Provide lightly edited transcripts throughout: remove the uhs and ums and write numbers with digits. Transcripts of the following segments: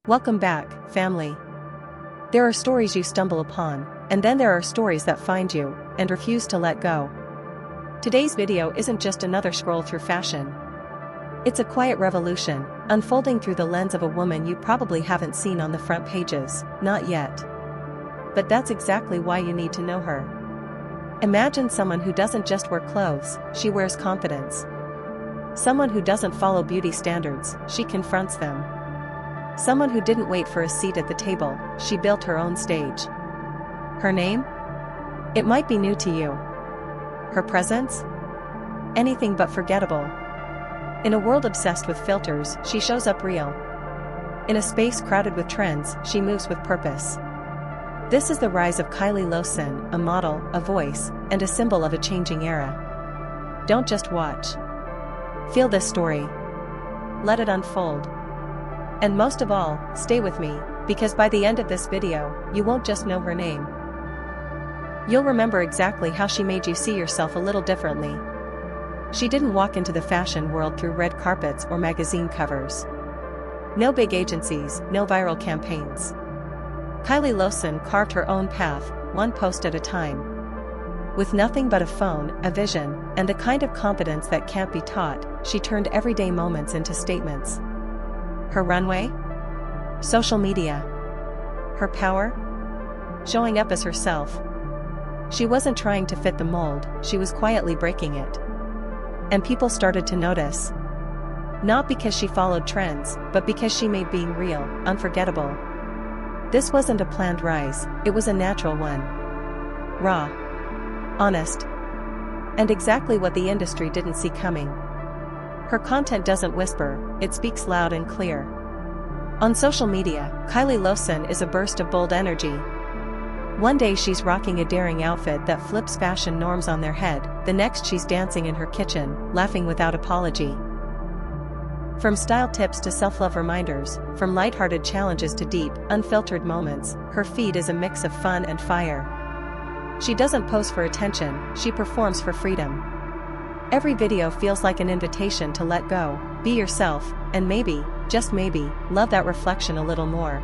Welcome back, family. There are stories you stumble upon, and then there are stories that find you, and refuse to let go. Today's video isn't just another scroll through fashion. It's a quiet revolution, unfolding through the lens of a woman you probably haven't seen on the front pages, not yet. But that's exactly why you need to know her. Imagine someone who doesn't just wear clothes, she wears confidence. Someone who doesn't follow beauty standards, she confronts them. Someone who didn't wait for a seat at the table, she built her own stage. Her name? It might be new to you. Her presence? Anything but forgettable. In a world obsessed with filters, she shows up real. In a space crowded with trends, she moves with purpose. This is the rise of Kiley Lossen, a model, a voice, and a symbol of a changing era. Don't just watch. Feel this story. Let it unfold. And most of all, stay with me, because by the end of this video, you won't just know her name. You'll remember exactly how she made you see yourself a little differently. She didn't walk into the fashion world through red carpets or magazine covers. No big agencies, no viral campaigns. Kiley Lossen carved her own path, one post at a time. With nothing but a phone, a vision, and the kind of confidence that can't be taught, she turned everyday moments into statements. Her runway? Social media. Her power? Showing up as herself. She wasn't trying to fit the mold, she was quietly breaking it. And people started to notice. Not because she followed trends, but because she made being real, unforgettable. This wasn't a planned rise, it was a natural one. Raw. Honest. And exactly what the industry didn't see coming. Her content doesn't whisper, it speaks loud and clear. On social media, Kiley Lossen is a burst of bold energy. One day she's rocking a daring outfit that flips fashion norms on their head, the next she's dancing in her kitchen, laughing without apology. From style tips to self-love reminders, from lighthearted challenges to deep, unfiltered moments, her feed is a mix of fun and fire. She doesn't pose for attention, she performs for freedom. Every video feels like an invitation to let go, be yourself, and maybe, just maybe, love that reflection a little more.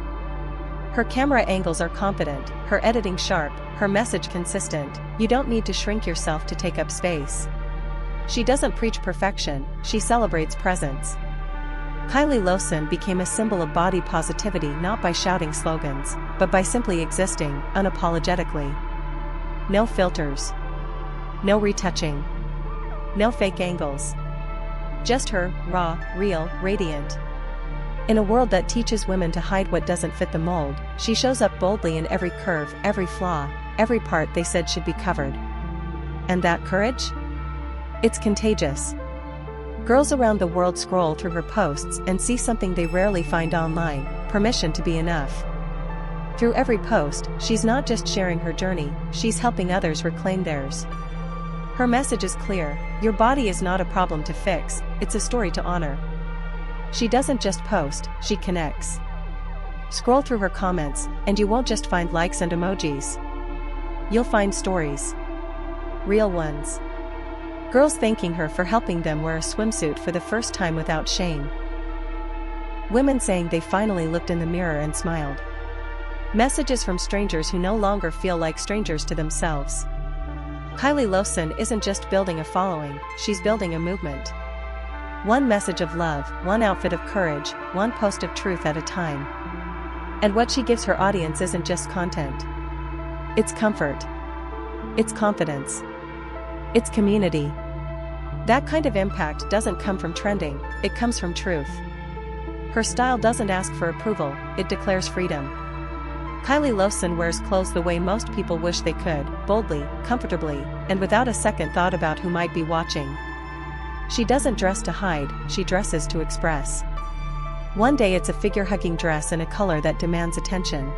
Her camera angles are confident, her editing sharp, her message consistent. You don't need to shrink yourself to take up space. She doesn't preach perfection, she celebrates presence. Kiley Lossen became a symbol of body positivity not by shouting slogans, but by simply existing, unapologetically. No filters. No retouching. No fake angles. Just her, raw, real, radiant. In a world that teaches women to hide what doesn't fit the mold, she shows up boldly in every curve, every flaw, every part they said should be covered. And that courage? It's contagious. Girls around the world scroll through her posts and see something they rarely find online, permission to be enough. Through every post, she's not just sharing her journey, she's helping others reclaim theirs. Her message is clear, your body is not a problem to fix, it's a story to honor. She doesn't just post, she connects. Scroll through her comments, and you won't just find likes and emojis. You'll find stories. Real ones. Girls thanking her for helping them wear a swimsuit for the first time without shame. Women saying they finally looked in the mirror and smiled. Messages from strangers who no longer feel like strangers to themselves. Kiley Lossen isn't just building a following, she's building a movement. One message of love, one outfit of courage, one post of truth at a time. And what she gives her audience isn't just content. It's comfort. It's confidence. It's community. That kind of impact doesn't come from trending, it comes from truth. Her style doesn't ask for approval, it declares freedom. Kiley Lossen wears clothes the way most people wish they could, boldly, comfortably, and without a second thought about who might be watching. She doesn't dress to hide, she dresses to express. One day it's a figure-hugging dress in a color that demands attention.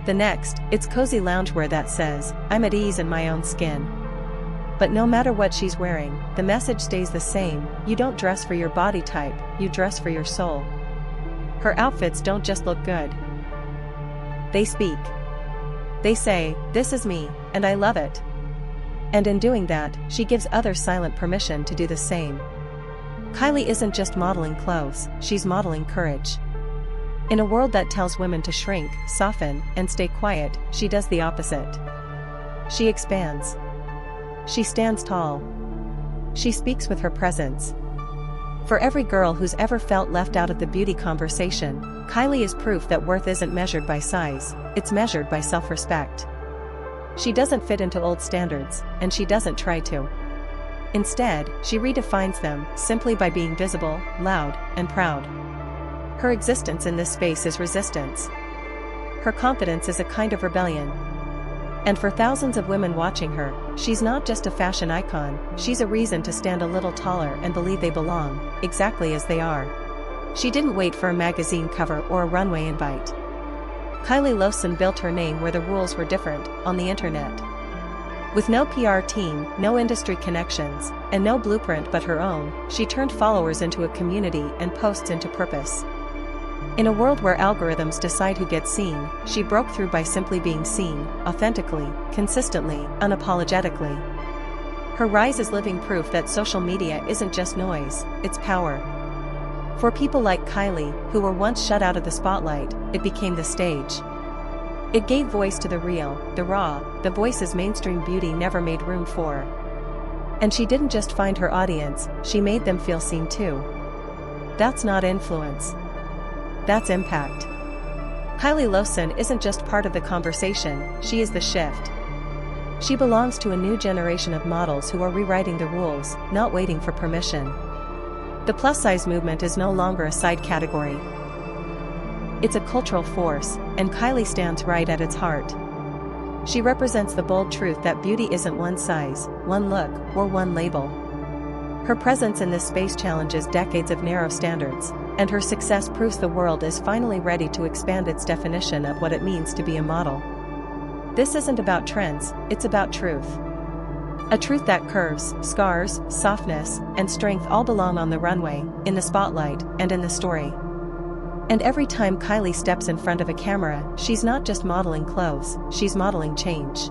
The next, it's cozy loungewear that says, I'm at ease in my own skin. But no matter what she's wearing, the message stays the same, you don't dress for your body type, you dress for your soul. Her outfits don't just look good. They speak. They say, this is me, and I love it. And in doing that, she gives others silent permission to do the same. Kiley isn't just modeling clothes, she's modeling courage. In a world that tells women to shrink, soften, and stay quiet, she does the opposite. She expands. She stands tall. She speaks with her presence. For every girl who's ever felt left out of the beauty conversation, Kiley is proof that worth isn't measured by size, it's measured by self-respect. She doesn't fit into old standards, and she doesn't try to. Instead, she redefines them, simply by being visible, loud, and proud. Her existence in this space is resistance. Her confidence is a kind of rebellion. And for thousands of women watching her, she's not just a fashion icon, she's a reason to stand a little taller and believe they belong, exactly as they are. She didn't wait for a magazine cover or a runway invite. Kiley Lossen built her name where the rules were different, on the internet. With no PR team, no industry connections, and no blueprint but her own, she turned followers into a community and posts into purpose. In a world where algorithms decide who gets seen, she broke through by simply being seen, authentically, consistently, unapologetically. Her rise is living proof that social media isn't just noise, it's power. For people like Kiley, who were once shut out of the spotlight, it became the stage. It gave voice to the real, the raw, the voices mainstream beauty never made room for. And she didn't just find her audience, she made them feel seen too. That's not influence. That's impact. Kiley Lossen isn't just part of the conversation, she is the shift. She belongs to a new generation of models who are rewriting the rules, not waiting for permission. The plus-size movement is no longer a side category. It's a cultural force, and Kiley stands right at its heart. She represents the bold truth that beauty isn't one size, one look, or one label. Her presence in this space challenges decades of narrow standards, and her success proves the world is finally ready to expand its definition of what it means to be a model. This isn't about trends, it's about truth. A truth that curves, scars, softness, and strength all belong on the runway, in the spotlight, and in the story. And every time Kiley steps in front of a camera, she's not just modeling clothes, she's modeling change.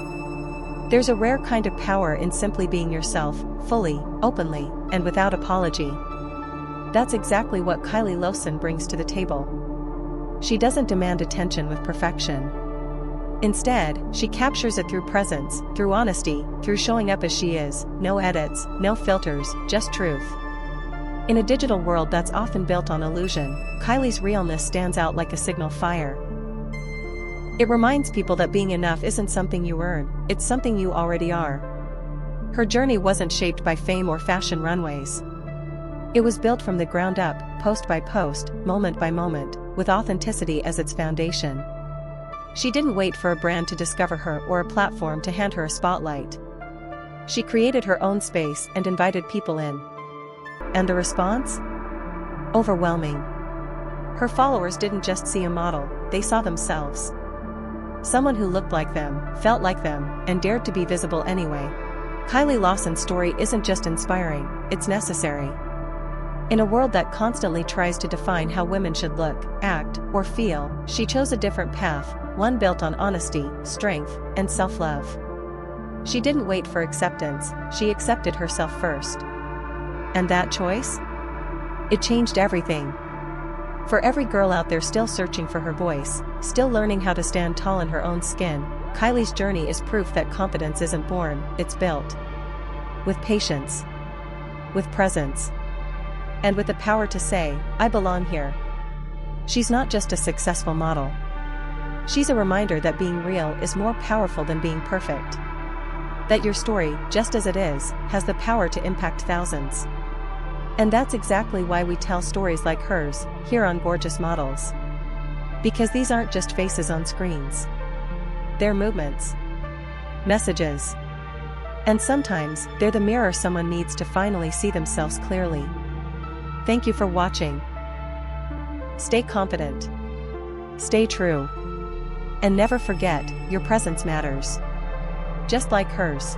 There's a rare kind of power in simply being yourself, fully, openly, and without apology. That's exactly what Kiley Lossen brings to the table. She doesn't demand attention with perfection. Instead, she captures it through presence, through honesty, through showing up as she is, no edits, no filters, just truth. In a digital world that's often built on illusion, Kiley's realness stands out like a signal fire. It reminds people that being enough isn't something you earn, it's something you already are. Her journey wasn't shaped by fame or fashion runways. It was built from the ground up, post by post, moment by moment, with authenticity as its foundation. She didn't wait for a brand to discover her or a platform to hand her a spotlight. She created her own space and invited people in. And the response? Overwhelming. Her followers didn't just see a model, they saw themselves. Someone who looked like them, felt like them, and dared to be visible anyway. Kiley Lossen's story isn't just inspiring, it's necessary. In a world that constantly tries to define how women should look, act, or feel, she chose a different path, one built on honesty, strength, and self-love. She didn't wait for acceptance, she accepted herself first. And that choice? It changed everything. For every girl out there still searching for her voice, still learning how to stand tall in her own skin, Kiley's journey is proof that confidence isn't born, it's built. With patience. With presence. And with the power to say, I belong here. She's not just a successful model. She's a reminder that being real is more powerful than being perfect. That your story, just as it is, has the power to impact thousands. And that's exactly why we tell stories like hers, here on Gorgeous Models. Because these aren't just faces on screens. They're movements. Messages. And sometimes, they're the mirror someone needs to finally see themselves clearly. Thank you for watching. Stay confident. Stay true. And never forget, your presence matters. Just like hers.